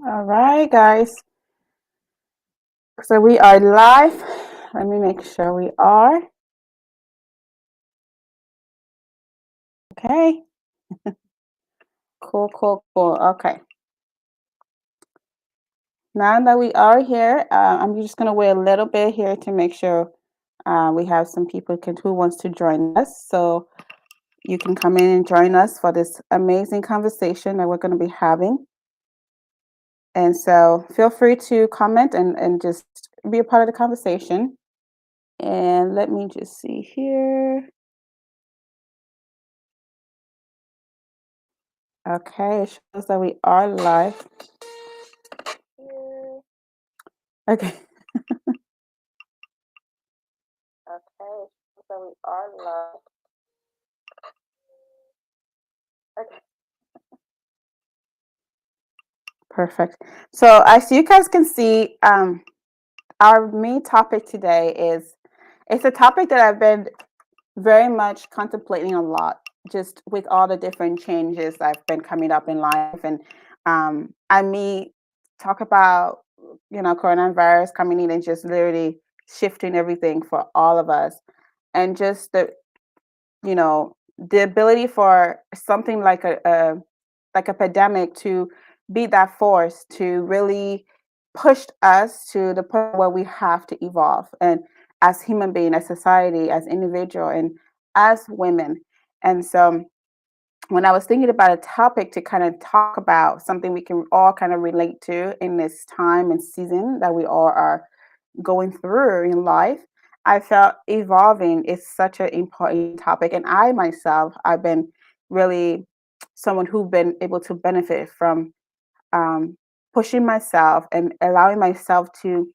All right, guys. So we are live. Let me make sure we are. Okay. Cool, cool, cool. Okay. Now that we are here, I'm just going to wait a little bit here to make sure we have some people who wants to join us. So you can come in and join us for this amazing conversation that we're going to be having. And so feel free to comment and just be a part of the conversation. And let me just see here. Okay, it shows that we are live. Okay. Okay, so we are live. Okay. Perfect. So as you guys can see, our main topic today it's a topic that I've been very much contemplating a lot, just with all the different changes that have been coming up in life. And I may talk about, coronavirus coming in and just literally shifting everything for all of us. And just the ability for something like a pandemic to be that force to really push us to the point where we have to evolve, and as human being, as society, as individual, and as women. And so when I was thinking about a topic to kind of talk about something we can all kind of relate to in this time and season that we all are going through in life, I felt evolving is such an important topic. And I myself, I've been really someone who's been able to benefit from um, pushing myself and allowing myself to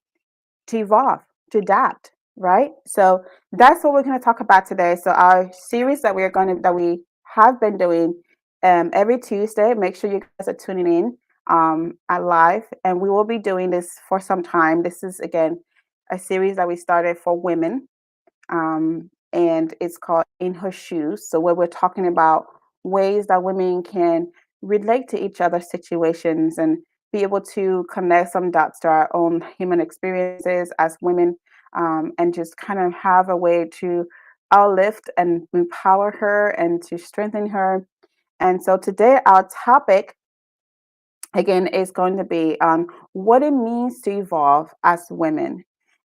evolve, to adapt, right? So that's what we're going to talk about today. So our series that we have been doing every Tuesday. Make sure you guys are tuning in at live, and we will be doing this for some time. This is again a series that we started for women, and it's called In Her Shoes. So where we're talking about ways that women can relate to each other's situations and be able to connect some dots to our own human experiences as women, and just kind of have a way to uplift and empower her and to strengthen her. And so today our topic again is going to be on what it means to evolve as women.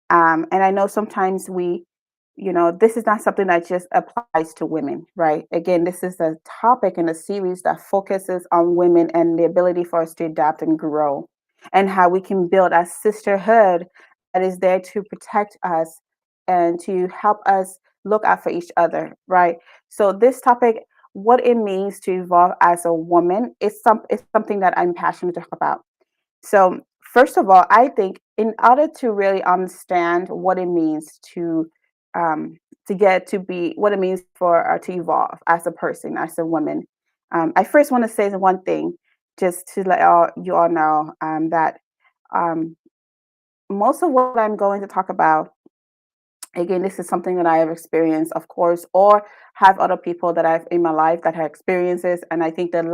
And I know sometimes this is not something that just applies to women, right? Again, this is a topic in a series that focuses on women and the ability for us to adapt and grow, and how we can build a sisterhood that is there to protect us and to help us look out for each other, right? So this topic, what it means to evolve as a woman, is something that I'm passionate to talk about. So first of all, I think in order to really understand what it means um, to get to be what it means for to evolve as a person, as a woman, I first want to say one thing, just to let you all know that um, most of what I'm going to talk about, again, this is something that I have experienced, of course, or have other people that I've in my life that have experiences. And I think that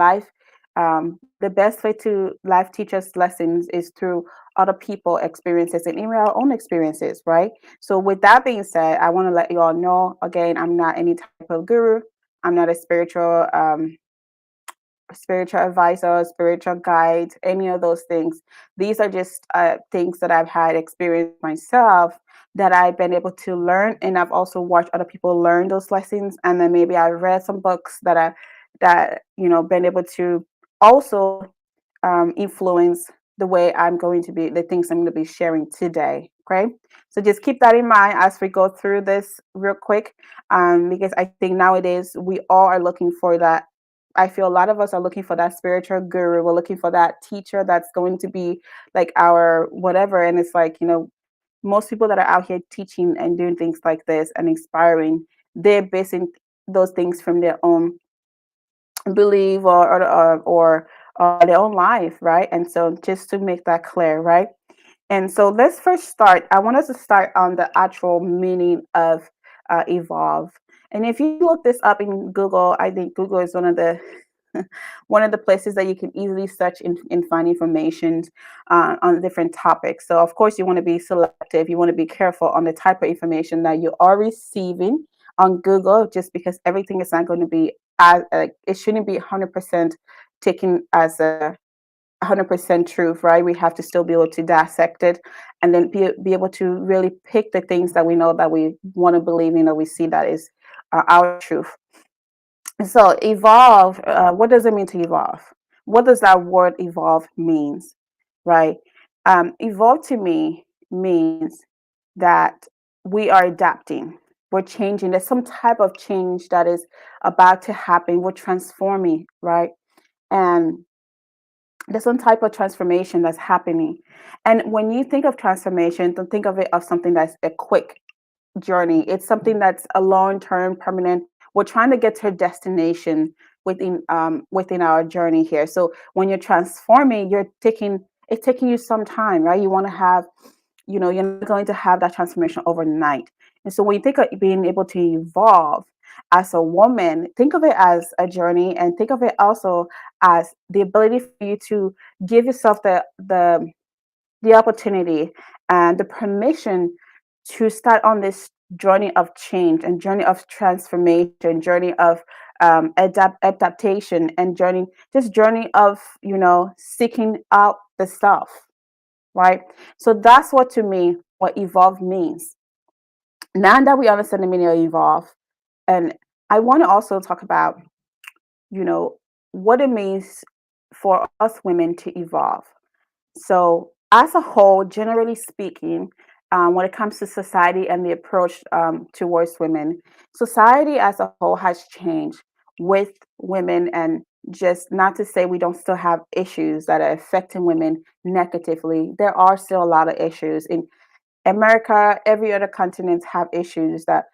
the best way to life teach us lessons is through other people experiences and even our own experiences, right? So with that being said, I want to let you all know, again, I'm not any type of guru. I'm not a spiritual advisor, spiritual guide, any of those things. These are just things that I've had experience myself, that I've been able to learn, and I've also watched other people learn those lessons, and then maybe I read some books that been able to also influence the way I'm going to be, the things I'm going to be sharing today. Okay, so just keep that in mind as we go through this real quick, because I think nowadays we all are looking for that. I feel a lot of us are looking for that spiritual guru. We're looking for that teacher that's going to be like our whatever. And it's like, most people that are out here teaching and doing things like this and inspiring, they're basing those things from their own belief or their own life, right? And so just to make that clear, right? And so let's first start. I want us to start on the actual meaning of evolve. And if you look this up in Google, I think Google is one of the one of the places that you can easily search and find information on different topics. So, of course, you want to be selective. You want to be careful on the type of information that you are receiving on Google, just because everything is not going to be as it shouldn't be 100% taken as a 100% truth, right? We have to still be able to dissect it and then be able to really pick the things that we know that we want to believe in or we see that is our truth. So evolve, what does it mean to evolve? What does that word evolve means, right? Evolve to me means that we are adapting, we're changing. There's some type of change that is about to happen. We're transforming, right? And there's some type of transformation that's happening. And when you think of transformation, don't think of it as something that's a quick journey. It's something that's a long-term, permanent. We're trying to get to a destination within our journey here. So when you're transforming, it's taking you some time, right? You want to have, you're not going to have that transformation overnight. And so when you think of being able to evolve as a woman, think of it as a journey, and think of it also as the ability for you to give yourself the opportunity and the permission to start on this journey of change and journey of transformation, journey of adaptation, and journey of seeking out the self, right? So that's what, to me, what evolve means. Now that we understand the meaning of evolve, and I want to also talk about you know what it means for us women to evolve. So, as a whole, generally speaking, when it comes to society and the approach towards women, society as a whole has changed with women, and just not to say we don't still have issues that are affecting women negatively. There are still a lot of issues in America. Every other continent have issues that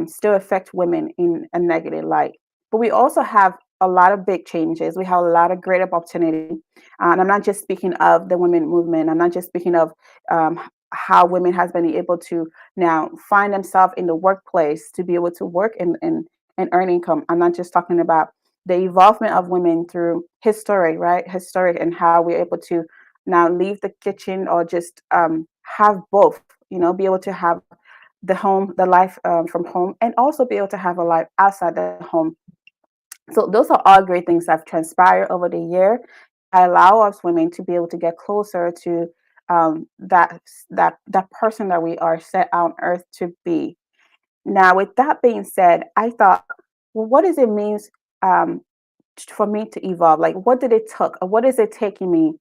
still affect women in a negative light. But we also have a lot of big changes. We have a lot of great opportunity. And I'm not just speaking of the women movement. I'm not just speaking of how women has been able to now find themselves in the workplace to be able to work and earn income. I'm not just talking about the involvement of women through history, right? Historic, and how we're able to now leave the kitchen or just have both, be able to have the life from home, and also be able to have a life outside the home. So those are all great things that have transpired over the year. I allow us women to be able to get closer to that person that we are set on earth to be. Now, with that being said, I thought, well, what does it mean um, for me to evolve? Like, what did it took? Or what is it taking me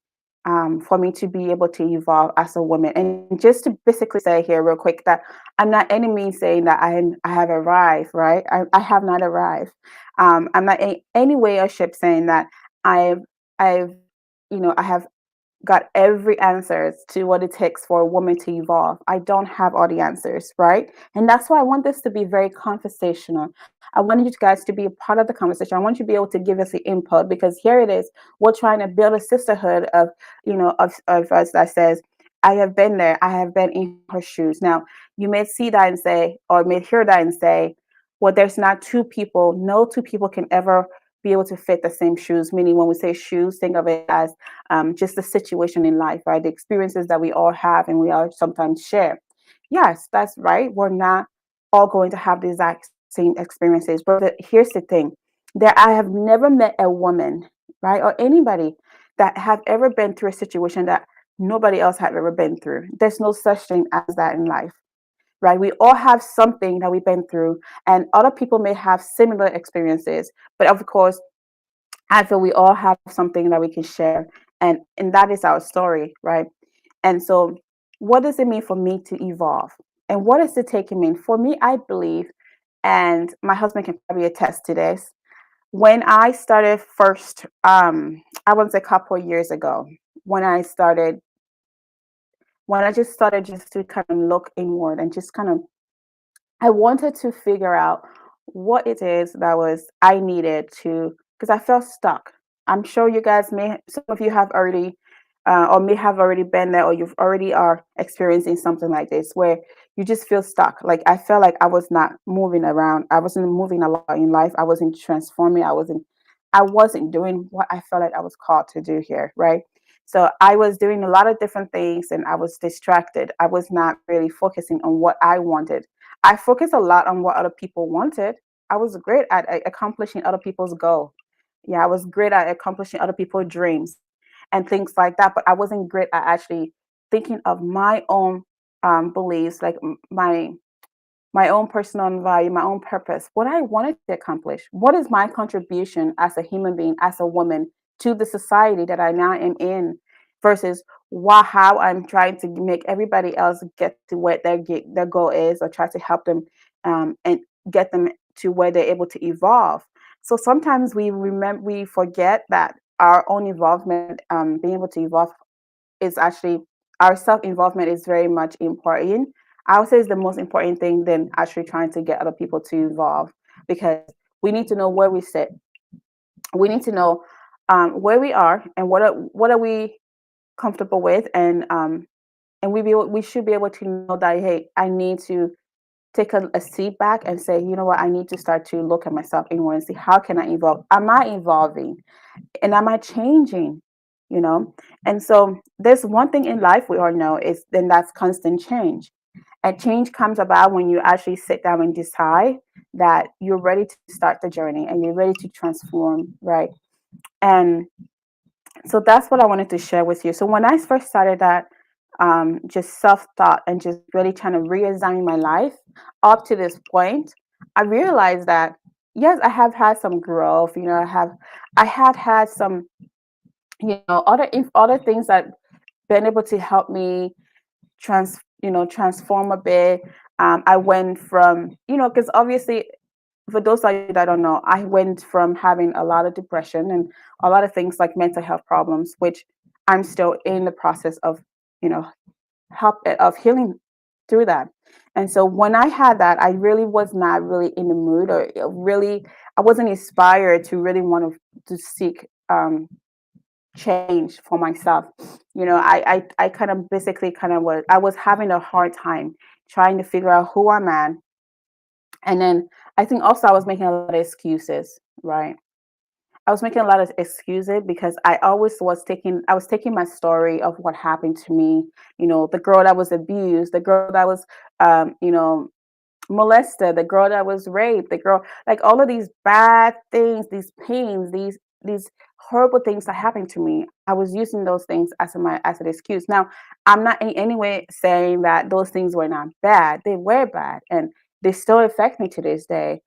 for me to be able to evolve as a woman? And just to basically say here, real quick, that I'm not any means saying that I have arrived, right? I have not arrived. I'm not any way or shape saying that I've I have got every answer to what it takes for a woman to evolve. I don't have all the answers, right? And that's why I want this to be very conversational. I want you guys to be a part of the conversation. I want you to be able to give us the input, because here it is. We're trying to build a sisterhood of us that says, I have been there. I have been in her shoes. Now, you may see that and say, or may hear that and say, well, there's not two people. No two people can ever be able to fit the same shoes. Meaning, when we say shoes, think of it as just the situation in life, right? The experiences that we all have and we all sometimes share. Yes, that's right. We're not all going to have the exact same experiences. But here's the thing, that I have never met a woman, right, or anybody that have ever been through a situation that nobody else had ever been through. There's no such thing as that in life, right? We all have something that we've been through, and other people may have similar experiences. But of course, I feel we all have something that we can share, and that is our story, right? And so, what does it mean for me to evolve? And what is it taking me? For me, I believe, and my husband can probably attest to this. When I started first, I was a couple of years ago, when I started, when I just started just to kind of look inward and just kind of, I wanted to figure out what it is that was I needed to, because I felt stuck. I'm sure you guys some of you have already, or may have already been there, or you've already are experiencing something like this, where you just feel stuck. Like, I felt like I was not moving around. I wasn't moving a lot in life. I wasn't transforming. I wasn't. I wasn't doing what I felt like I was called to do here, right? So I was doing a lot of different things and I was distracted. I was not really focusing on what I wanted. I focused a lot on what other people wanted. I was great at accomplishing other people's goal. Yeah, I was great at accomplishing other people's dreams and things like that. But I wasn't great at actually thinking of my own beliefs, like my own personal value, my own purpose, what I wanted to accomplish. What is my contribution as a human being, as a woman, to the society that I now am in, versus how I'm trying to make everybody else get to what their goal is, or try to help them and get them to where they're able to evolve. So sometimes we forget that our own involvement, being able to evolve, is actually, our self-involvement is very much important. I would say it's the most important thing than actually trying to get other people to evolve, because we need to know where we sit. We need to know where we are and what are we comfortable with, and we should be able to know that, hey, I need to take a seat back and say, you know what, I need to start to look at myself inward and see, how can I evolve? Am I evolving? And am I changing? You know? And so there's one thing in life we all know, is then that's constant change. And change comes about when you actually sit down and decide that you're ready to start the journey and you're ready to transform, right? And so that's what I wanted to share with you. So when I first started that, just self thought and just really trying to re-examine my life up to this point, I realized that yes, I have had some growth. You know, I had had some, other things that been able to help me transform a bit. I went from, because obviously, for those of you that don't know, I went from having a lot of depression and a lot of things like mental health problems, which I'm still in the process of, you know, of healing through that. And so when I had that, I really was not really in the mood, or really, I wasn't inspired to really want to seek change for myself. I kind of basically kind of was, I was having a hard time trying to figure out who I'm at. And then I think also I was making a lot of excuses, right? I was making a lot of excuses because I was taking my story of what happened to me, the girl that was abused, the girl that was, molested, the girl that was raped, the girl, like all of these bad things, these pains, these horrible things that happened to me. I was using those things as an excuse. Now, I'm not in any way saying that those things were not bad. They were bad, and they still affect me to this day.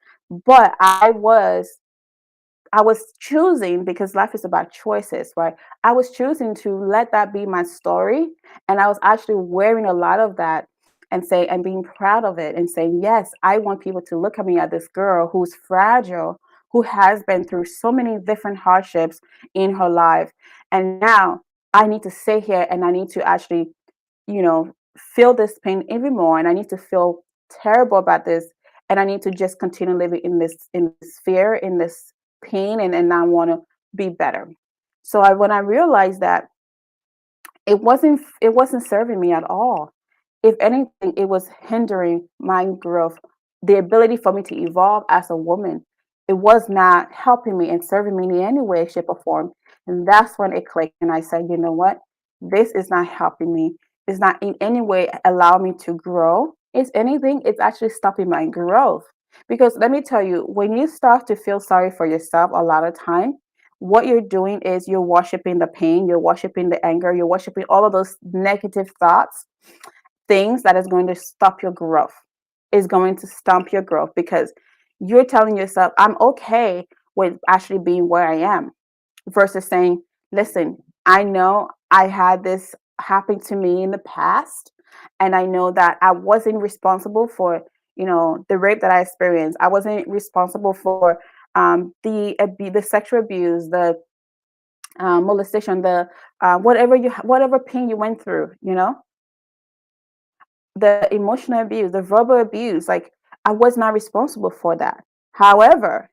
But I was choosing, because life is about choices, right? I was choosing to let that be my story. And I was actually wearing a lot of that and being proud of it and saying, yes, I want people to look at me as this girl who's fragile, who has been through so many different hardships in her life. And now I need to sit here and I need to actually, feel this pain even more. And I need to feel terrible about this. And I need to just continue living in this fear, in this pain, and I want to be better. So when I realized that it wasn't serving me at all. If anything, it was hindering my growth, the ability for me to evolve as a woman. It was not helping me and serving me in any way, shape, or form. And that's when it clicked. And I said, you know what? This is not helping me. It's not in any way allowing me to grow. It's anything, it's actually stopping my growth. Because let me tell you, when you start to feel sorry for yourself a lot of time, what you're doing is you're worshiping the pain, you're worshiping the anger, you're worshiping all of those negative thoughts, things that is going to stop your growth, is going to stump your growth, because you're telling yourself, I'm okay with actually being where I am, versus saying, listen, I know I had this happen to me in the past, and I know that I wasn't responsible for, the rape that I experienced. I wasn't responsible for the sexual abuse, the molestation, the whatever pain you went through, the emotional abuse, the verbal abuse. Like, I was not responsible for that. However,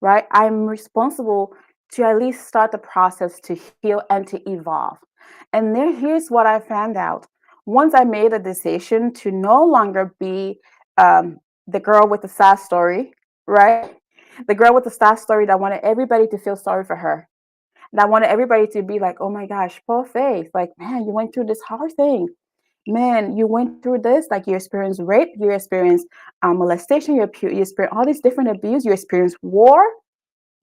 right, I'm responsible to at least start the process to heal and to evolve. And here's what I found out. Once I made a decision to no longer be the girl with the sad story, right? The girl with the star story that wanted everybody to feel sorry for her. And I wanted everybody to be like, oh my gosh, poor Faith. Like, man, you went through this hard thing. Man, you went through this. Like, you experienced rape, you experienced molestation, you experienced all these different abuse, you experienced war,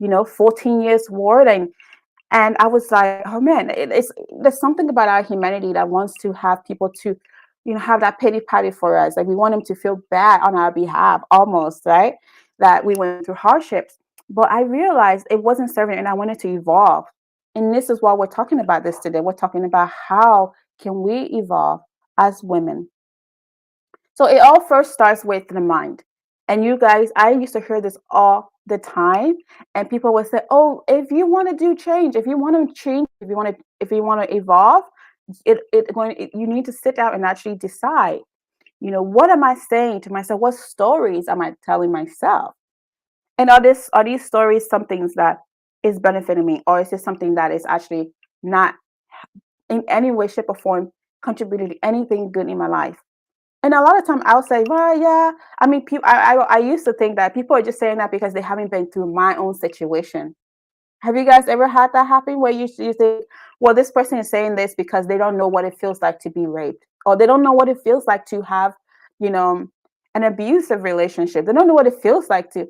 14 years war. And I was like, oh man, there's something about our humanity that wants to have people to, have that pity party for us. Like, we want them to feel bad on our behalf, almost, right? That we went through hardships. But I realized it wasn't serving, and I wanted to evolve. And this is why we're talking about this today. We're talking about how can we evolve as women. So it all first starts with the mind. And you guys, I used to hear this all the time. And people would say, "Oh, if you want to do change, if you want to change, if you want to evolve, you need to sit down and actually decide. What am I saying to myself? What stories am I telling myself? And are these stories some things that is benefiting me, or is this something that is actually not in any way, shape, or form contributing to anything good in my life?" And a lot of time I'll say, well, yeah. I mean, people. I used to think that people are just saying that because they haven't been through my own situation. Have you guys ever had that happen where you think, well, this person is saying this because they don't know what it feels like to be raped, or they don't know what it feels like to have, you know, an abusive relationship. They don't know what it feels like to,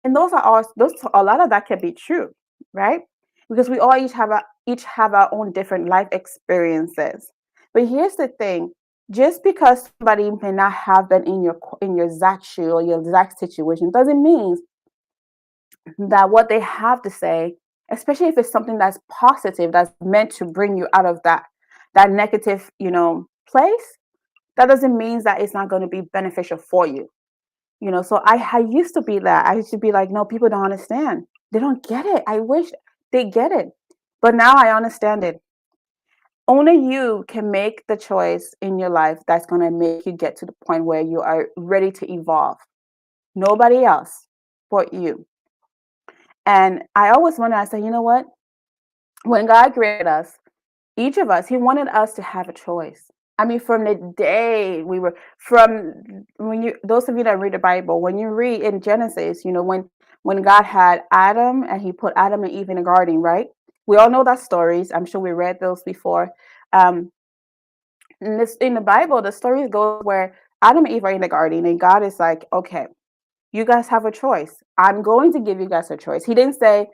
and those a lot of that can be true, right? Because we all each have our own different life experiences. But here's the thing: just because somebody may not have been in your exact shoe or your exact situation doesn't mean that what they have to say, especially if it's something that's positive, that's meant to bring you out of that negative, place, that doesn't mean that it's not going to be beneficial for you. So I used to be that. I used to be like, no, people don't understand. They don't get it. I wish they get it. But now I understand it. Only you can make the choice in your life that's going to make you get to the point where you are ready to evolve. Nobody else but you. And I always wonder, I say, you know what? When God created us, each of us, He wanted us to have a choice. I mean, from the day we were from those of you that read the Bible, when you read in Genesis, when God had Adam and He put Adam and Eve in the garden, right? We all know that stories. I'm sure we read those before. Um, in the Bible, the story goes where Adam and Eve are in the garden, and God is like, okay, you guys have a choice. I'm going to give you guys a choice. He didn't say,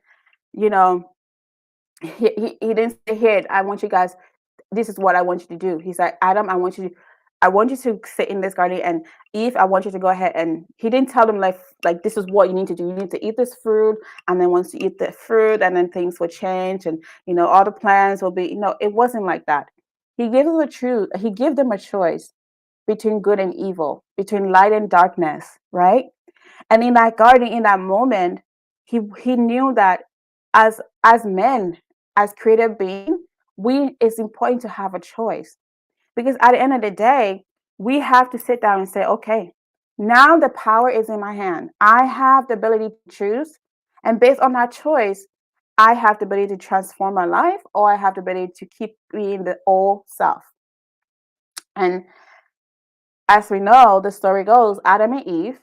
you know, he didn't say, here, I want you guys, this is what I want you to do. He's like, Adam, I want you to sit in this garden, and Eve, I want you to go ahead. And he didn't tell them like this is what you need to do. You need to eat this fruit, and then once you eat the fruit, and then things will change, and all the plans will be. It wasn't like that. He gave them the truth. He gave them a choice between good and evil, between light and darkness, right? And in that garden, in that moment, he knew that as men, as creative beings, it's important to have a choice, because at the end of the day, we have to sit down and say, okay, now the power is in my hand. I have the ability to choose, and based on that choice, I have the ability to transform my life, or I have the ability to keep being the old self. And as we know, the story goes, Adam and Eve,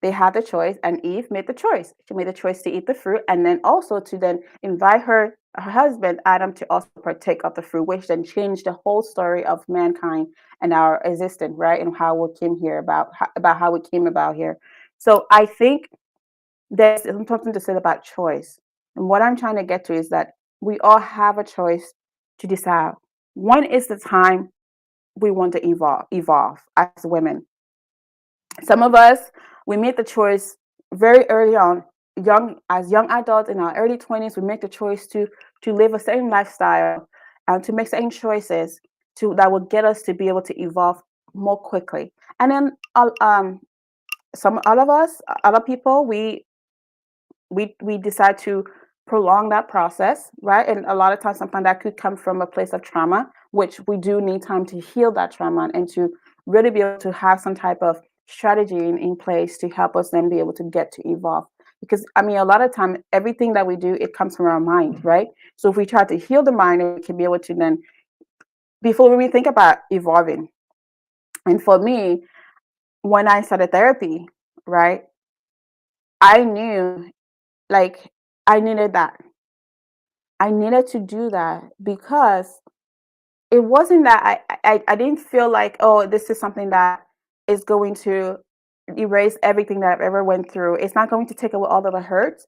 they had the choice, and Eve made the choice. She made the choice to eat the fruit, and then also to then invite her husband Adam to also partake of the fruit, which then changed the whole story of mankind and our existence, right? And how we came here, about how we came about here. So I think there's something to say about choice. And what I'm trying to get to is that we all have a choice to decide when is the time we want to evolve as women. Some of us, we made the choice very early on, young adults in our early 20s. We make the choice to live a certain lifestyle and to make certain choices that will get us to be able to evolve more quickly. And then some all of us, other people, we decide to prolong that process, right? And a lot of times, sometimes that could come from a place of trauma, which we do need time to heal that trauma and to really be able to have some type of strategy in place to help us then be able to get to evolve. Because I mean, a lot of time, everything that we do, it comes from our mind, right? So if we try to heal the mind, we can be able to then, before we think about evolving. And for me, when I started therapy, right, I knew Like, I needed that. I needed to do that because it wasn't that I didn't feel like, oh, this is something that is going to erase everything that I've ever went through. It's not going to take away all of the hurt,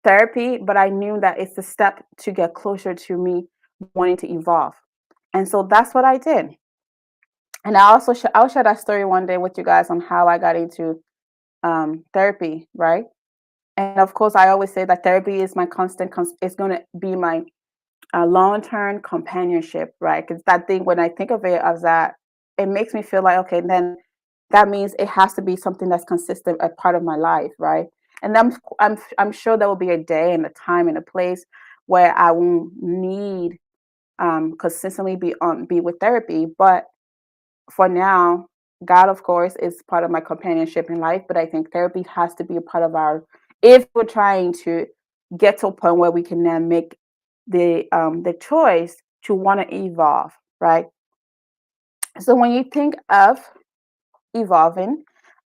therapy, but I knew that it's a step to get closer to me wanting to evolve. And so that's what I did. And I'll share that story one day with you guys on how I got into therapy, right? And of course, I always say that therapy is my constant. It's going to be my long-term companionship, right? Because that thing, when I think of it as that, it makes me feel like, okay, then that means it has to be something that's consistent, a part of my life, right? And I'm sure there will be a day and a time and a place where I won't need consistently be with therapy. But for now, God, of course, is part of my companionship in life. But I think therapy has to be a part of our, if we're trying to get to a point where we can then make the choice to want to evolve, right? So when you think of evolving,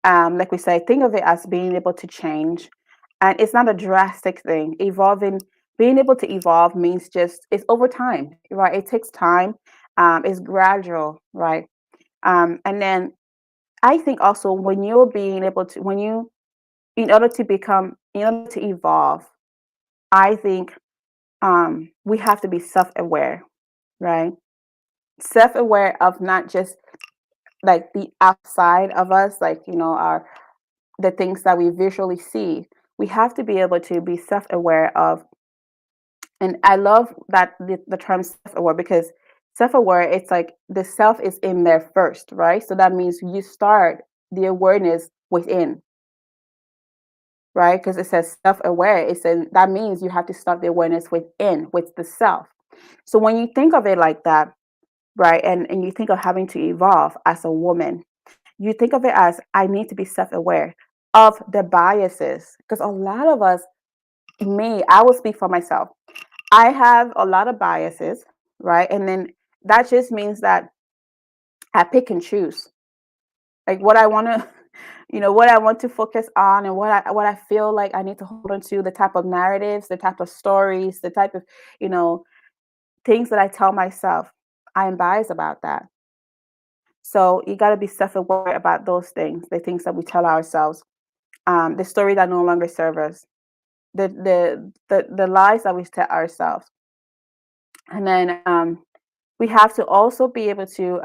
like we say, think of it as being able to change. And it's not a drastic thing. Evolving, being able to evolve means just it's over time, right? It takes time. It's gradual, right? And then I think also when you're being able to, when you, in order to evolve, I think we have to be self-aware, right? Self-aware of not just like the outside of us, like, our the things that we visually see. We have to be able to be self-aware of, and I love that the term self-aware, because self-aware, it's like the self is in there first, right? So that means you start the awareness within, right? Because it says self-aware. It says that means you have to start the awareness within, with the self. So when you think of it like that, right, and you think of having to evolve as a woman, you think of it as I need to be self-aware of the biases, because a lot of us, me, I will speak for myself. I have a lot of biases, right? And then that just means that I pick and choose, like what I want to, what I want to focus on, and what I feel like I need to hold on to, the type of narratives, the type of stories, the type of, you know, things that I tell myself. I am biased about that. So you got to be self-aware about those things, the things that we tell ourselves, the story that no longer serve us, the lies that we tell ourselves. And then we have to also be able to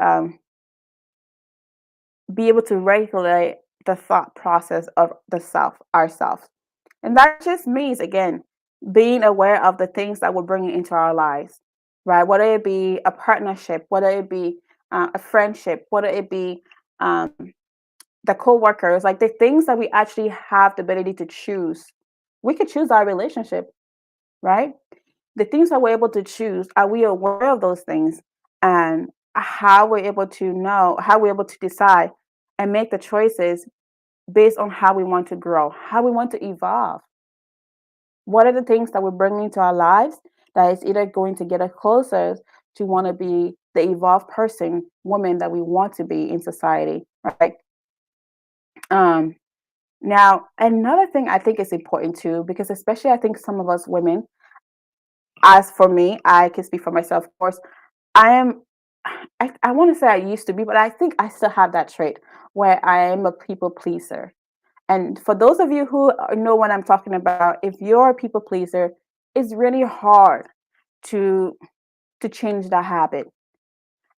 regulate the thought process of the self, ourselves. And that just means, again, being aware of the things that we're bringing into our lives, right? Whether it be a partnership, whether it be a friendship, whether it be um, the co-workers, like the things that we actually have the ability to choose. We could choose our relationship, right? The things that we're able to choose, are we aware of those things? And how we're able to know, how we're able to decide and make the choices based on how we want to grow, how we want to evolve. What are the things that we're bringing into our lives that is either going to get us closer to want to be the evolved person, woman that we want to be in society, right? Um, Now, another thing I think is important too, because especially I think some of us women, as for me, I can speak for myself, of course, I am, I want to say I used to be, but I think I still have that trait where I am a people pleaser. And for those of you who know what I'm talking about, if you're a people pleaser, it's really hard to to change that habit.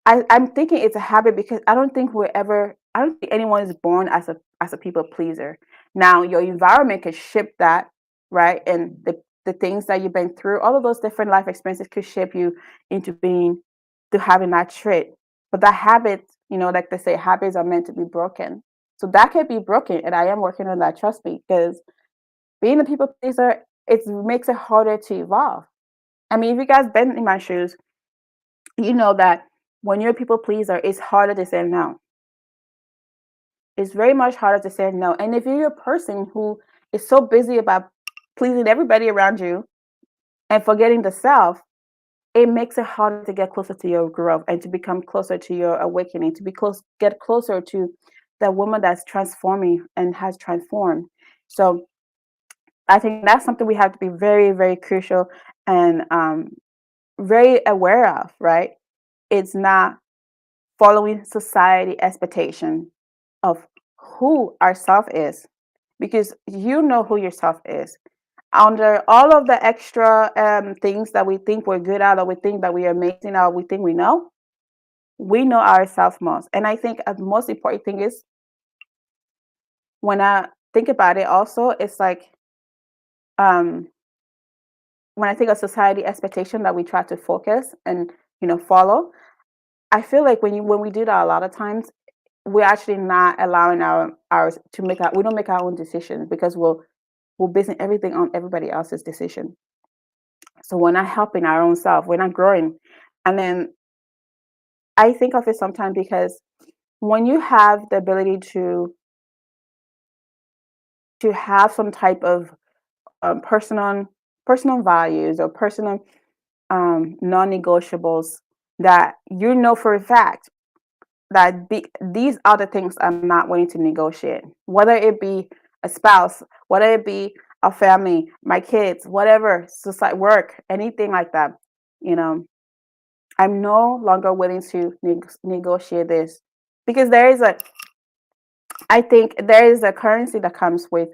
I'm thinking it's a habit because I don't think anyone is born as a people pleaser. Now your environment can shape that, right? And the things that you've been through, all of those different life experiences could shape you into being to having that trait. But that habit, like they say, habits are meant to be broken. So that can be broken. And I am working on that, trust me, because being a people pleaser, it makes it harder to evolve. I mean, if you guys been in my shoes, you know that when you're a people pleaser, it's harder to say no. It's very much harder to say no. And if you're a person who is so busy about pleasing everybody around you and forgetting the self, it makes it harder to get closer to your growth and to become closer to your awakening, to get closer to the woman that's transforming and has transformed. So I think that's something we have to be very, very crucial and very aware of, right? It's not following society expectation of who ourself is, because you know who yourself is. Under all of the extra things that we think we're good at, or we think that we are amazing, or we think we know ourselves most. And I think the most important thing is, when I think about it, also, it's like, um, when I think of society expectation that we try to focus and follow, I feel like when we do that a lot of times, we're actually not allowing ours to make our we don't make our own decisions, because we're basing everything on everybody else's decision. So we're not helping our own self. We're not growing. And then I think of it sometimes, because when you have the ability to have some type of personal values, or personal non-negotiables, that for a fact that these are the things I'm not willing to negotiate, whether it be a spouse, whether it be a family, my kids, whatever, society, work, anything like that. You know, I'm no longer willing to negotiate this, because I think there is a currency that comes with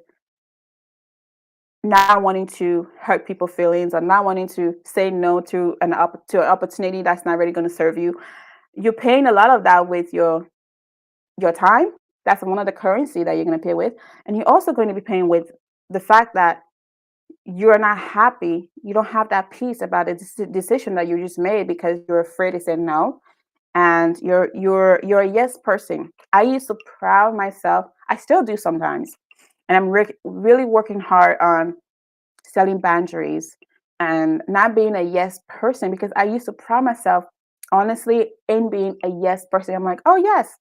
not wanting to hurt people's feelings, or not wanting to say no to an opportunity that's not really going to serve you. You're paying a lot of that with your time. That's one of the currency that you're going to pay with. And you're also going to be paying with the fact that you're not happy. You don't have that peace about the decision that you just made, because you're afraid to say no. And you're a yes person. I used to proud myself. I still do sometimes. And I'm really working hard on setting boundaries and not being a yes person, because I used to pride myself, honestly, in being a yes person. I'm like, oh yes,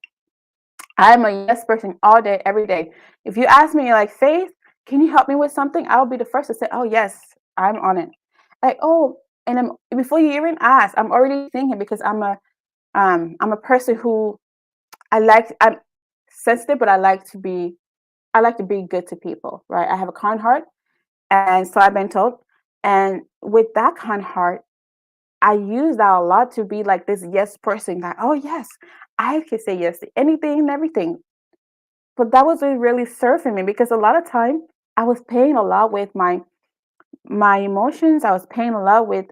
I'm a yes person all day, every day. If you ask me, like, Faith, can you help me with something? I'll be the first to say, oh yes, I'm on it. Like, oh, and before you even ask, I'm already thinking, because I'm a person who I'm sensitive, but I like to be good to people, right? I have a kind heart, and so I've been told. And with that kind heart, I use that a lot to be like this yes person, that, oh yes, I can say yes to anything and everything. But that wasn't really serving me, because a lot of time I was paying a lot with my emotions. I was paying a lot with,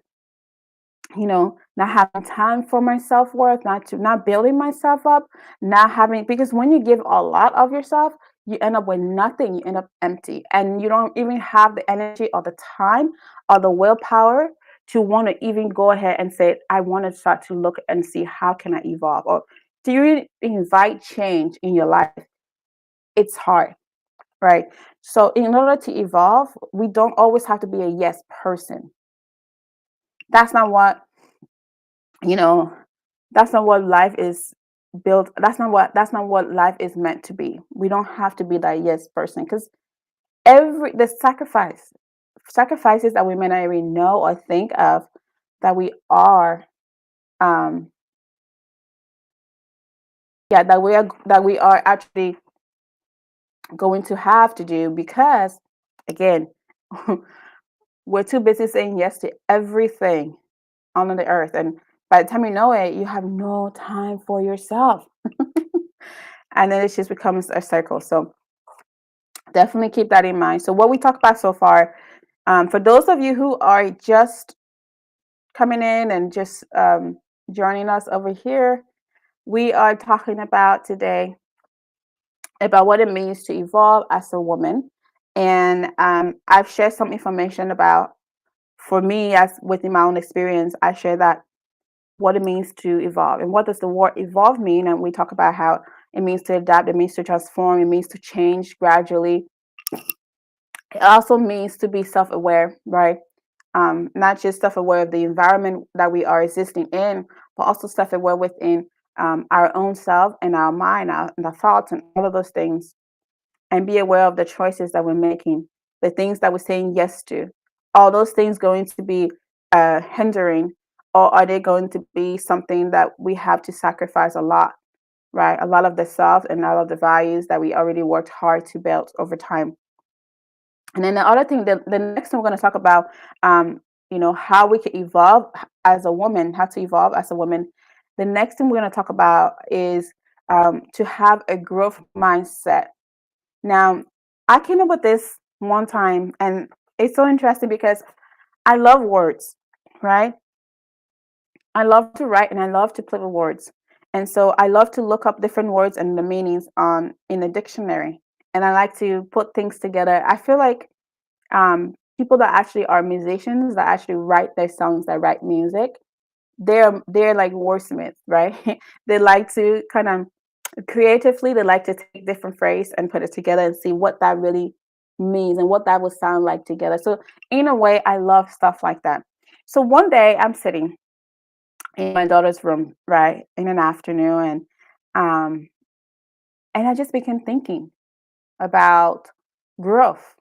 not having time for my self-worth, not building myself up, not having, because when you give a lot of yourself, you end up with nothing. You end up empty, and you don't even have the energy, or the time, or the willpower to want to even go ahead and say, I want to start to look and see, how can I evolve, or do you really invite change in your life? It's hard, right? So in order to evolve, we don't always have to be a yes person. That's not what, you know, that's not what life is built. That's not what life is meant to be. We don't have to be that yes person, because every the sacrifices that we may not even know or think of, that we are um yeah, that we are actually going to have to do, because again, we're too busy saying yes to everything on the earth. And by the time you know it, you have no time for yourself. And then it just becomes a circle. So definitely keep that in mind. So, what we talked about so far, for those of you who are just coming in and just joining us over here, we are talking about today about what it means to evolve as a woman. And I've shared some information about, for me, as within my own experience, I share that what it means to evolve. And what does the word evolve mean? And we talk about how it means to adapt, it means to transform, it means to change gradually. It also means to be self-aware, right? Not just self-aware of the environment that we are existing in, but also self-aware within our own self and our mind, and the thoughts, and all of those things, and be aware of the choices that we're making, the things that we're saying yes to. Are those things going to be hindering, or are they going to be something that we have to sacrifice a lot, right? A lot of the self and all of the values that we already worked hard to build over time. And then the other thing, the next thing we're going to talk about, um, how we can evolve as a woman, how to evolve as a woman. The next thing we're going to talk about is to have a growth mindset. Now, I came up with this one time, and it's so interesting because I love words, right? I love to write and I love to play with words. And so I love to look up different words and the meanings on in the dictionary. And I like to put things together. I feel like people that actually are musicians that actually write their songs, that write music, they're like wordsmiths, right? They like to kind of creatively, they like to take different phrase and put it together and see what that really means and what that would sound like together. So in a way, I love stuff like that. So one day I'm sitting in my daughter's room, right, in an afternoon, um, and I just began thinking about growth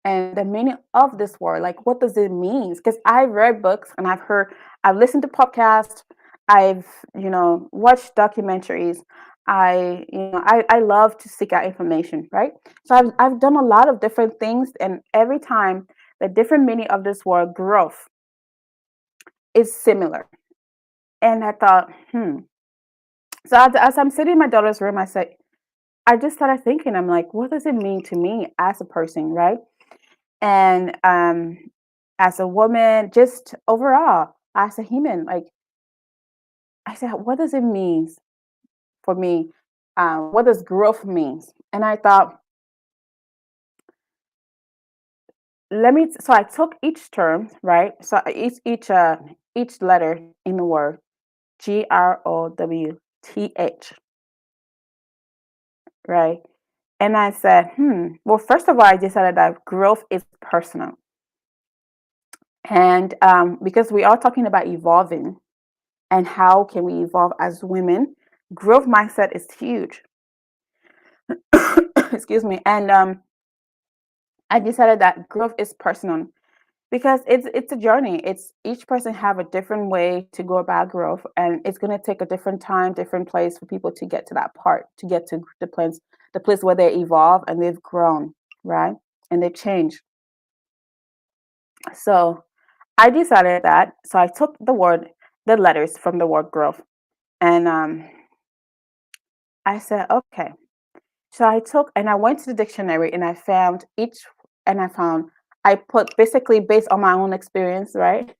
and the meaning of this word. Like, what does it mean? Because I've read books and I've listened to podcasts, I've, watched documentaries. I love to seek out information, right? So I've done a lot of different things, and every time the different meaning of this word growth is similar. And I thought, So as I'm sitting in my daughter's room, I just started thinking, I'm like, what does it mean to me as a person, right? And as a woman, just overall, as a human, like I said, what does it mean for me? What does growth means? And I thought, so I took each term, right? So each letter in the word, GROWTH, right? And I said, well, first of all, I decided that growth is personal. And because we are talking about evolving and how can we evolve as women, growth mindset is huge. Excuse me. And I decided that growth is personal because it's a journey. It's each person have a different way to go about growth, and it's going to take a different time, different place for people to get to that part, to get to the place where they evolve and they've grown, right? And they've changed. So I decided that. So I took the letters from the word growth, and I said, okay. So I took and I went to the dictionary and I found I put basically based on my own experience, right?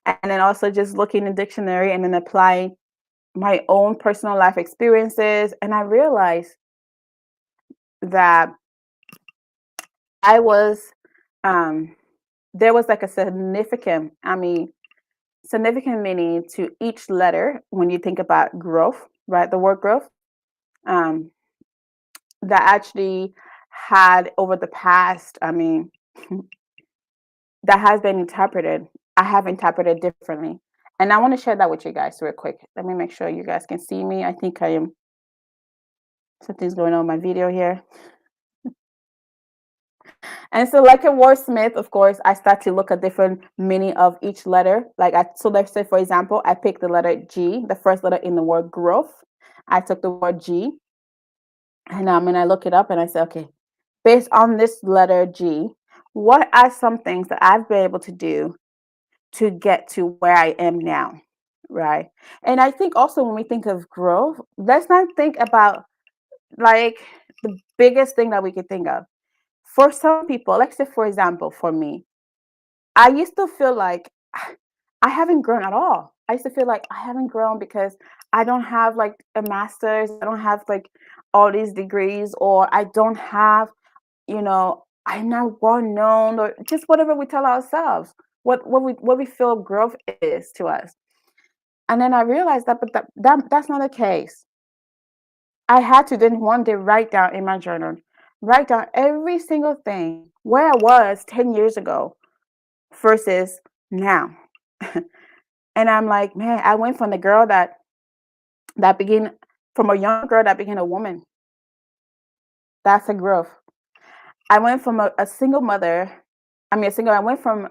And then also just looking in the dictionary and then applying my own personal life experiences. And I realized that I was um there was like a significant meaning to each letter when you think about growth, right? The word growth. Um, that actually had over the past, that has been interpreted. I have interpreted differently. And I want to share that with you guys real quick. Let me make sure you guys can see me. I think something's going on with my video here. And so, like a wordsmith, of course, I start to look at different meaning of each letter. So let's say, for example, I picked the letter G, the first letter in the word growth. I took the word G, and I look it up, and I say, okay, based on this letter G, what are some things that I've been able to do to get to where I am now? Right. And I think also when we think of growth, let's not think about like the biggest thing that we could think of. For some people, let's say, for example, for me, I used to feel like I haven't grown at all. I used to feel like I haven't grown because I don't have like a master's, I don't have like all these degrees, or I don't have, I'm not well known, or just whatever we tell ourselves, what we feel growth is to us. And then I realized that, but that's not the case. I had to then one day write down in my journal, write down every single thing where I was 10 years ago versus now. And I'm like, man, I went from the girl that began from a young girl that became a woman. That's a growth. I went from a single mother. I went from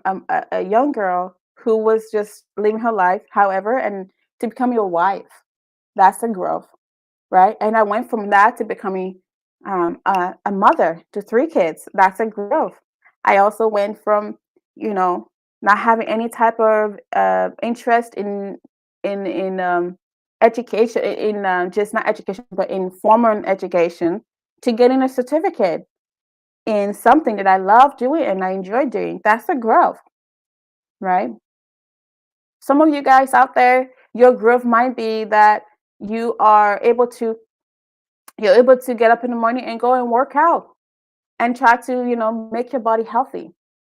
a young girl who was just living her life, however, and to become your wife. That's a growth, right? And I went from that to becoming a mother to three kids. That's a growth. I also went from, you know, not having any type of interest in education, in just not education, but in formal education, to getting a certificate in something that I love doing and I enjoy doing. That's a growth, right? Some of you guys out there, your growth might be that you are able to you're able to get up in the morning and go and work out and try to, make your body healthy,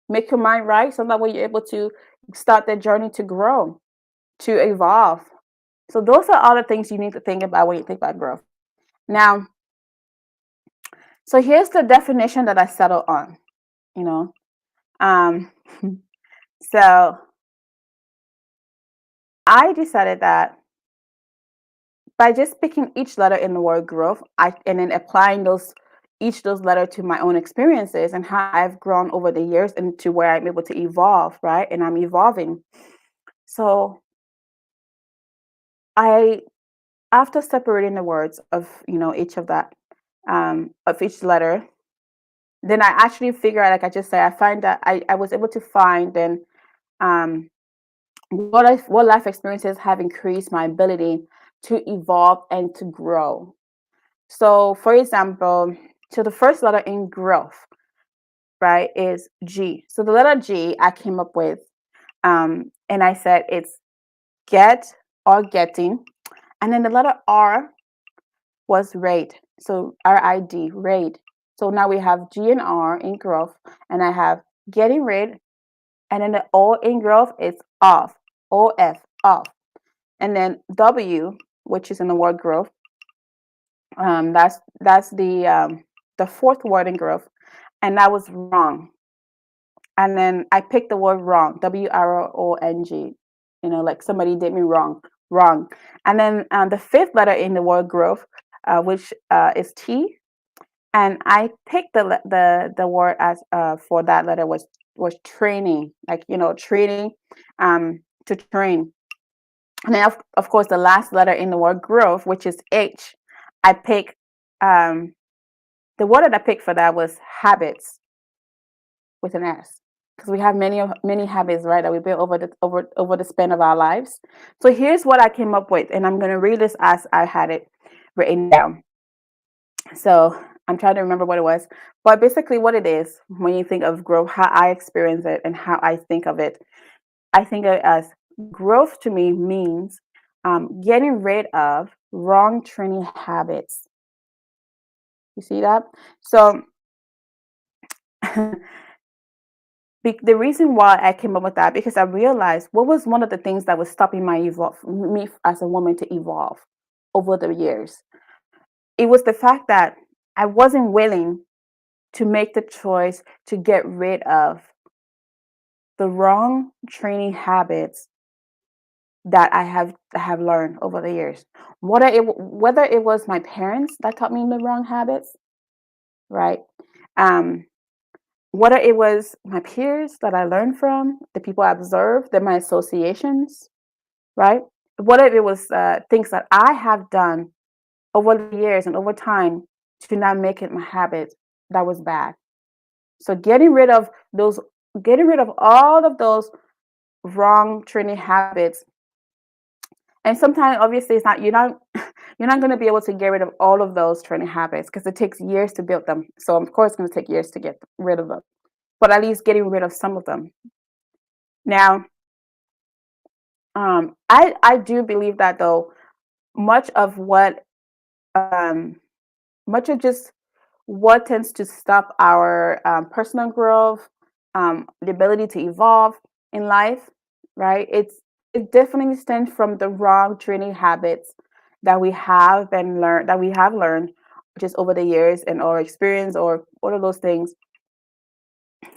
make your mind right, so that way you're able to start that journey to grow, to evolve. So those are all the things you need to think about when you think about growth. Now, so here's the definition that I settled on, you know. Um, so I decided that by just picking each letter in the word growth, and then applying those letter to my own experiences and how I've grown over the years and to where I'm able to evolve, right? And I'm evolving. So I after separating the words of each of that of each letter, then I actually figure out, like I just said, I find that I was able to find then um what life experiences have increased my ability to evolve and to grow. So, for example, so the first letter in growth, right, is G. So the letter G I came up with, and I said it's get or getting, and then the letter R was rate. So RID, rate. So now we have G and R in growth, and I have getting rid, and then the O in growth is off, OF, off, and then W, which is in the word growth. That's the fourth word in growth, and that was wrong. And then I picked the word wrong, WRONG. Like somebody did me wrong, wrong. And then the fifth letter in the word growth, which is T, and I picked the word as for that letter was training, like training, to train. And then of course the last letter in the word growth, which is H, I picked the word that I picked for that was habits with an S, because we have many habits, right, that we build over the span of our lives. So here's what I came up with, and I'm going to read this as I had it written down. So I'm trying to remember what it was, but basically what it is when you think of growth, how I experience it and how I think of it. I think of it as growth to me means getting rid of wrong training habits. You see that? So the reason why I came up with that, because I realized what was one of the things that was stopping me as a woman to evolve over the years. It was the fact that I wasn't willing to make the choice to get rid of the wrong training habits that I have learned over the years. Whether it was my parents that taught me the wrong habits, right? Um, whether it was my peers that I learned from, the people I observed, then my associations, right? Whether it was things that I have done over the years and over time to not make it my habit, that was bad. So those, getting rid of all of those wrong training habits, and sometimes obviously it's not you're not going to be able to get rid of all of those training habits because it takes years to build them. So of course it's going to take years to get rid of them, but at least getting rid of some of them. Now, I do believe that though much of what um, much of just what tends to stop our personal growth, the ability to evolve in life, right? It definitely stems from the wrong training habits that we have learned just over the years and our experience or all of those things,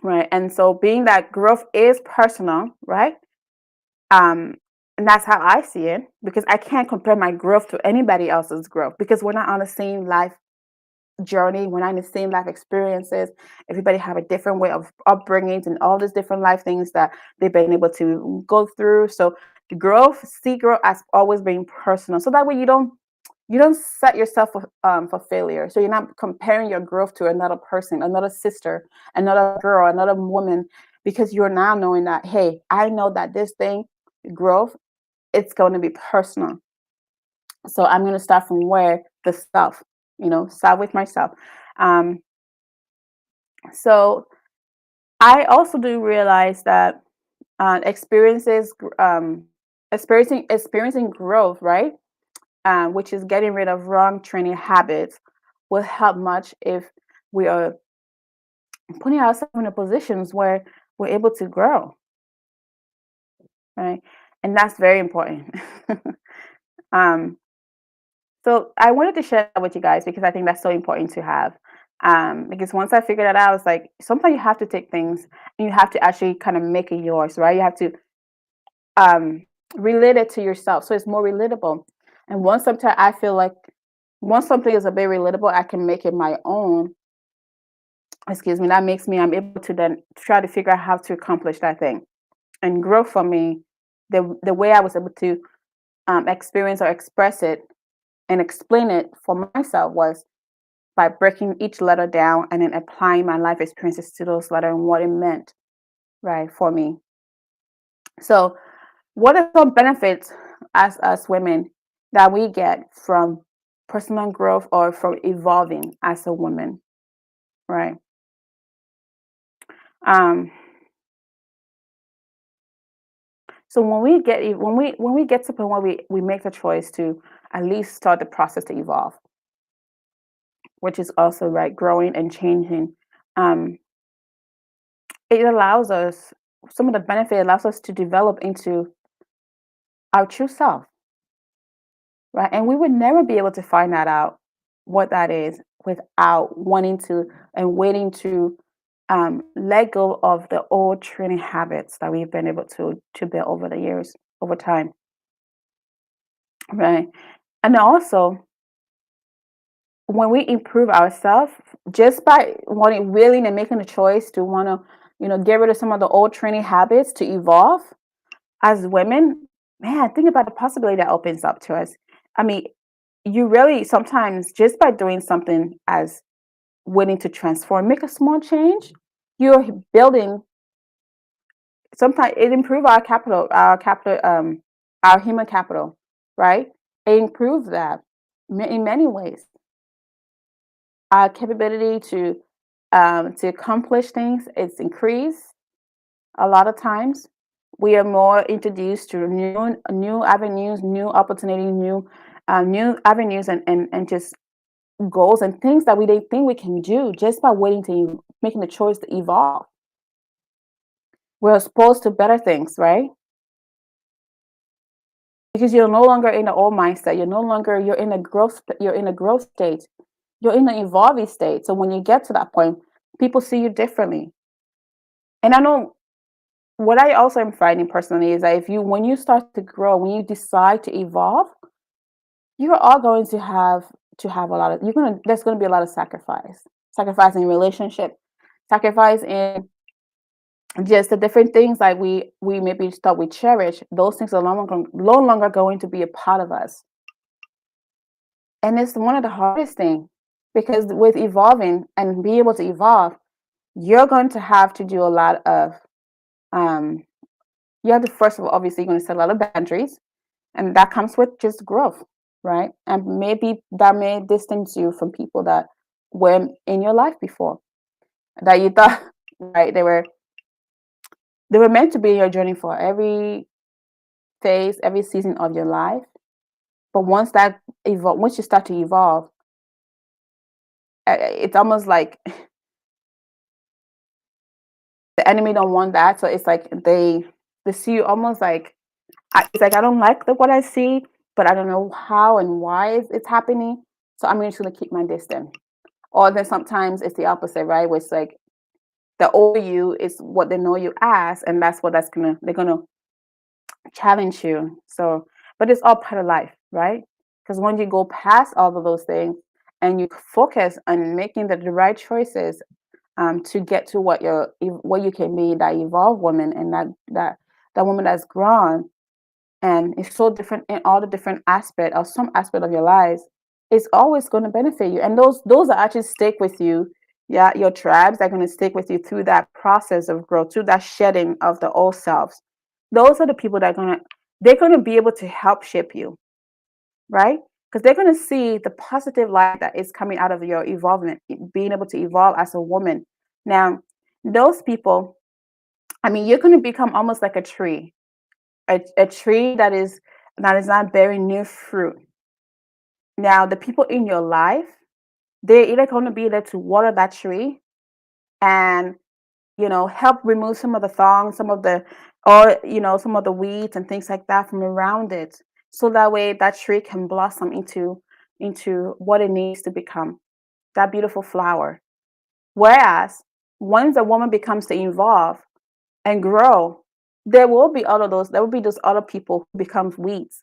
right? And so being that growth is personal, right? Um, and that's how I see it, because I can't compare my growth to anybody else's growth because we're not on the same life journey. We're not in the same life experiences. Everybody have a different way of upbringings and all these different life things that they've been able to go through. So the growth, see growth as always being personal. So that way you don't You don't set yourself for failure. So you're not comparing your growth to another person, another sister, another girl, another woman, because you're now knowing that, hey, I know that this thing, growth, it's going to be personal. So I'm going to start from where the self, start with myself. Um, so I also do realize that experiencing growth, right? Which is getting rid of wrong training habits, will help much if we are putting ourselves in a positions where we're able to grow, right? And that's very important. um, so I wanted to share that with you guys because I think that's so important to have. Because once I figured that out, I was like, sometimes you have to take things and you have to actually kind of make it yours, right? You have to um, relate it to yourself so it's more relatable. And once sometimes I feel like once something is a bit relatable, I can make it my own. Excuse me. That makes me I'm able to then try to figure out how to accomplish that thing and grow for me. The way I was able to experience or express it and explain it for myself was by breaking each letter down and then applying my life experiences to those letters and what it meant, right, for me. So, what are some benefits as us women that we get from personal growth or from evolving as a woman, right? Um, so when we get to the point where we make the choice to at least start the process to evolve, which is also right growing and changing, um, it allows us some of the benefit allows us to develop into our true self, right? And we would never be able to find that out what that is without wanting to and waiting to let go of the old training habits that we've been able to build over the years, over time, right? And also when we improve ourselves just by wanting willing and making a choice to want to get rid of some of the old training habits to evolve as women, man, think about the possibility that opens up to us. I mean, you really sometimes just by doing something as willing to transform, make a small change, you're building. Sometimes it improve our human capital, right? It improves that in many ways. Our capability to accomplish things is increased a lot of times. We are more introduced to new avenues, new opportunities, new avenues, and just goals and things that we didn't think we can do just by waiting to making the choice to evolve. We're exposed to better things, right? Because you're no longer in the old mindset. You're in a growth state. You're in the evolving state. So when you get to that point, people see you differently. And I know what I also am finding personally is that when you start to grow, when you decide to evolve, you're all going to have a lot of there's gonna be a lot of sacrifice in relationship, sacrifice in just the different things like we maybe thought we cherish. Those things are no longer going to be a part of us, and it's one of the hardest thing because with evolving and being able to evolve, you're going to have to do a lot of um. You have to first of all, obviously, you're going to set a lot of boundaries, and that comes with just growth, right? And maybe that may distance you from people that were in your life before that you thought right they were meant to be in your journey for every phase, every season of your life. But once you start to evolve, it's almost like the enemy don't want that. So it's like they see you almost like it's like I don't like what I see, but I don't know how and why it's happening. So I'm just gonna keep my distance. Or then sometimes it's the opposite, right? Where it's like the older you is what they know you as, and they're gonna challenge you. So, but it's all part of life, right? Because when you go past all of those things and you focus on making the right choices to get to what you can be, that evolved woman, and that woman that's grown and is so different in all the different aspect or some aspect of your lives. it's always going to benefit you. And those are actually stick with you. Yeah, your tribes are going to stick with you through that process of growth, through that shedding of the old selves. Those are the people that are going to they're going to be able to help shape you, right? Because they're going to see the positive light that is coming out of your evolvement, being able to evolve as a woman. Now, those people, I mean, you're going to become almost like a tree, a tree that is not bearing new fruit. Now, the people in your life, they're either going to be there to water that tree and help remove some of the thorns, some of the or some of the weeds and things like that from around it. So that way that tree can blossom into what it needs to become, that beautiful flower. Whereas once a woman becomes to evolve and grow, there will be those other people who becomes weeds.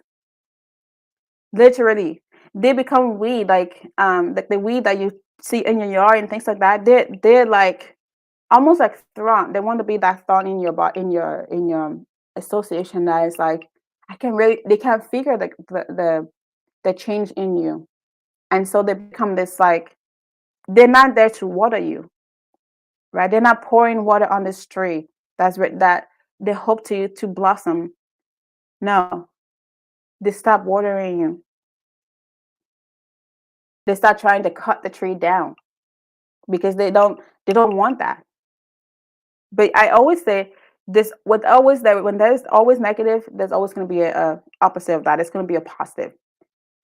Literally. They become weed, like the weed that you see in your yard and things like that. They're like almost like thorn. They want to be that thorn in your in your association that is like they can't figure the change in you. And so they become this like they're not there to water you, right? They're not pouring water on this tree that they hope to blossom. No, they stop watering you. They start trying to cut the tree down because they don't want that. But I always say this with always that when there's always negative, there's always going to be a opposite of that. It's going to be a positive.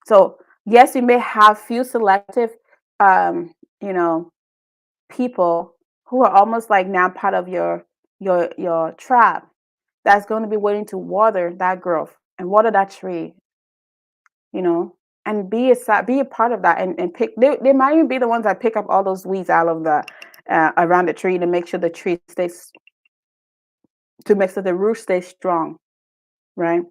So yes, you may have few selective, um, you know, people who are almost like now part of your tribe that's going to be willing to water that growth and water that tree, you know, and be a part of that and pick. They might even be the ones that pick up all those weeds out of the around the tree to make sure the tree stays to make sure the root stays strong, right?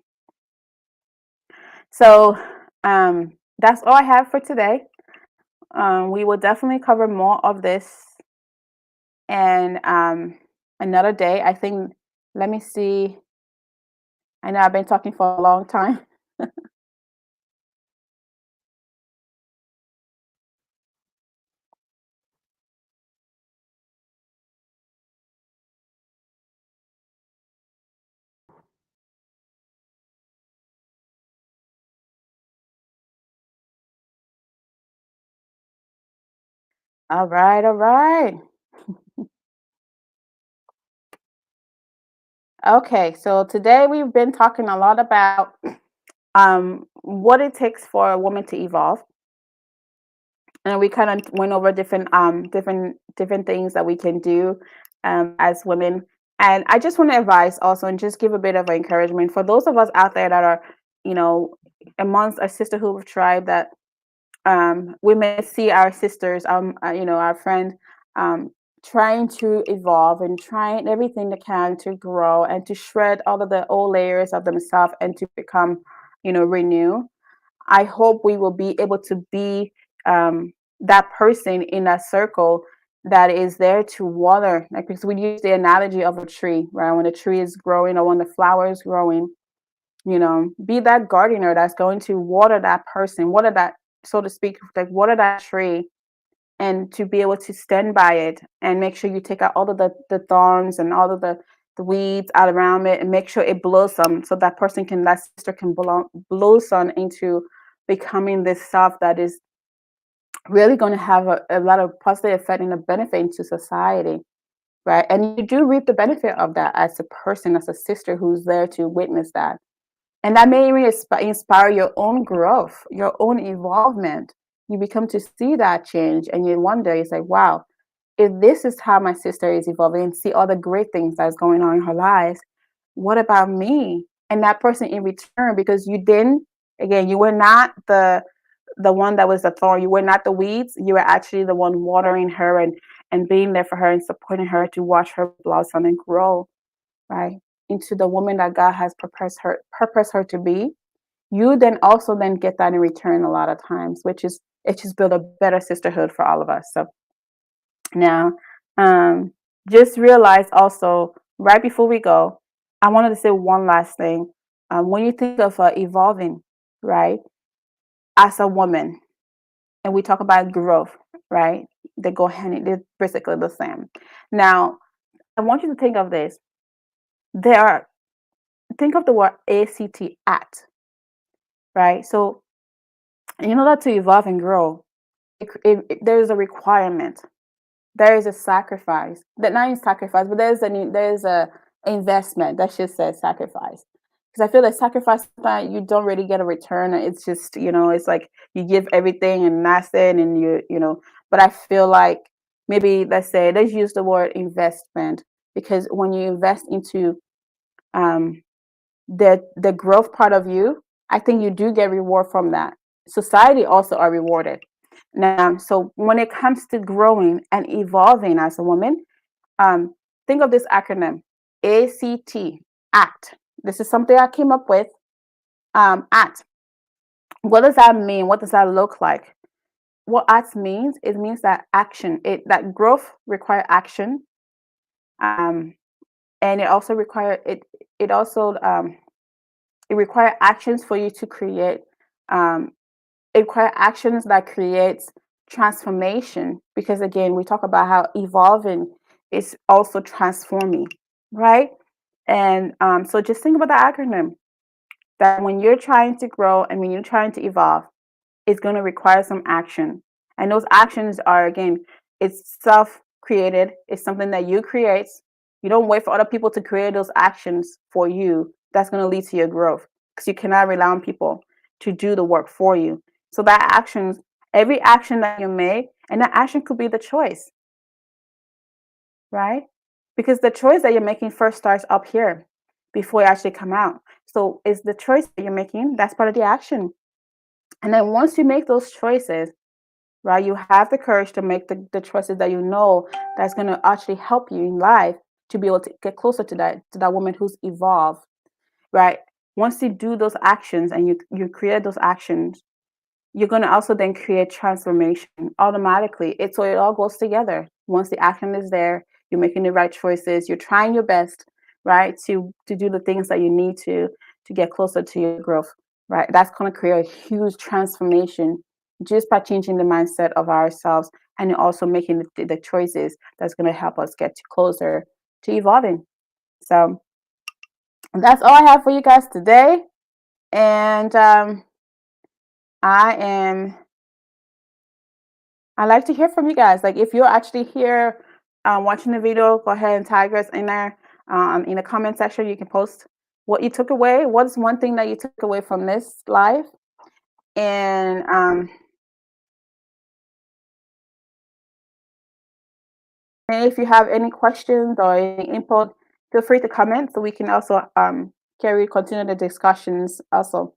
So that's all I have for today. We will definitely cover more of this and another day. I think, let me see. I know I've been talking for a long time. All right, all right. Okay, so today we've been talking a lot about what it takes for a woman to evolve, and we kind of went over different things that we can do as women. And I just want to advise also and just give a bit of encouragement for those of us out there that are, you know, amongst our sisterhood tribe that we may see our sisters, our friend, um, trying to evolve and trying everything they can to grow and to shred all of the old layers of themselves and to become, renew. I hope we will be able to be that person in that circle that is there to water. Like because we use the analogy of a tree, right? When a tree is growing or when the flower is growing, be that gardener that's going to water that person, water that, so to speak, like water that tree and to be able to stand by it and make sure you take out all of the thorns and all of the weeds out around it and make sure it blossom so that sister can blossom into becoming this self that is really going to have a lot of positive effect and a benefit into society, right? And you do reap the benefit of that as a person, as a sister who's there to witness that. And that may even inspire your own growth, your own evolvement. You become to see that change and you wonder, it's like, wow, if this is how my sister is evolving and see all the great things that's going on in her lives, what about me? And that person in return, because you didn't, again, you were not the one that was the thorn. You were not the weeds. You were actually the one watering her and being there for her and supporting her to watch her blossom and grow, right? Into the woman that God has purpose her to be. You then also then get that in return a lot of times, which is it just build a better sisterhood for all of us. So now, um, just realize also right before we go, I wanted to say one last thing. When you think of evolving, right, as a woman, and we talk about growth, right? They go hand in, they're basically the same. Now, I want you to think of this. There are think of the word ACT, act, right? So in order to evolve and grow, there is a requirement. There is a sacrifice. That not even sacrifice, but there's a investment that should say sacrifice. Because I feel like sacrifice sometimes you don't really get a return. It's just, it's like you give everything and that's it and but I feel like maybe let's use the word investment, because when you invest into um the growth part of you, I think you do get reward from that. Society also are rewarded. Now, so when it comes to growing and evolving as a woman, um, think of this acronym: ACT, ACT. This is something I came up with. ACT. What does that mean? What does that look like? What ACT means, it means that action, that growth require action, um, and it also require it. It also it require actions for you to create. Um, it require actions that creates transformation, because again, we talk about how evolving is also transforming, right? And so just think about the acronym, that when you're trying to grow and when you're trying to evolve, it's going to require some action. And those actions are, again, it's self created, it's something that you create. You don't wait for other people to create those actions for you. That's going to lead to your growth, because you cannot rely on people to do the work for you. So that actions, every action that you make, and that action could be the choice, right? Because the choice that you're making first starts up here before you actually come out. So it's the choice that you're making, that's part of the action. And then once you make those choices, right, you have the courage to make the choices that you know that's going to actually help you in life to be able to get closer to that woman who's evolved, right? Once you do those actions and you create those actions, you're going to also then create transformation automatically. It all goes together. Once the action is there, you're making the right choices, you're trying your best, right, to do the things that you need to get closer to your growth, right? That's going to create a huge transformation just by changing the mindset of ourselves, and also making the choices that's going to help us get closer to evolving. So that's all I have for you guys today. And I am I like to hear from you guys. Like, if you're actually here watching the video, go ahead and tag us in there. In the comment section, you can post what you took away. What's one thing that you took away from this live? And if you have any questions or any input, feel free to comment so we can also continue the discussions also.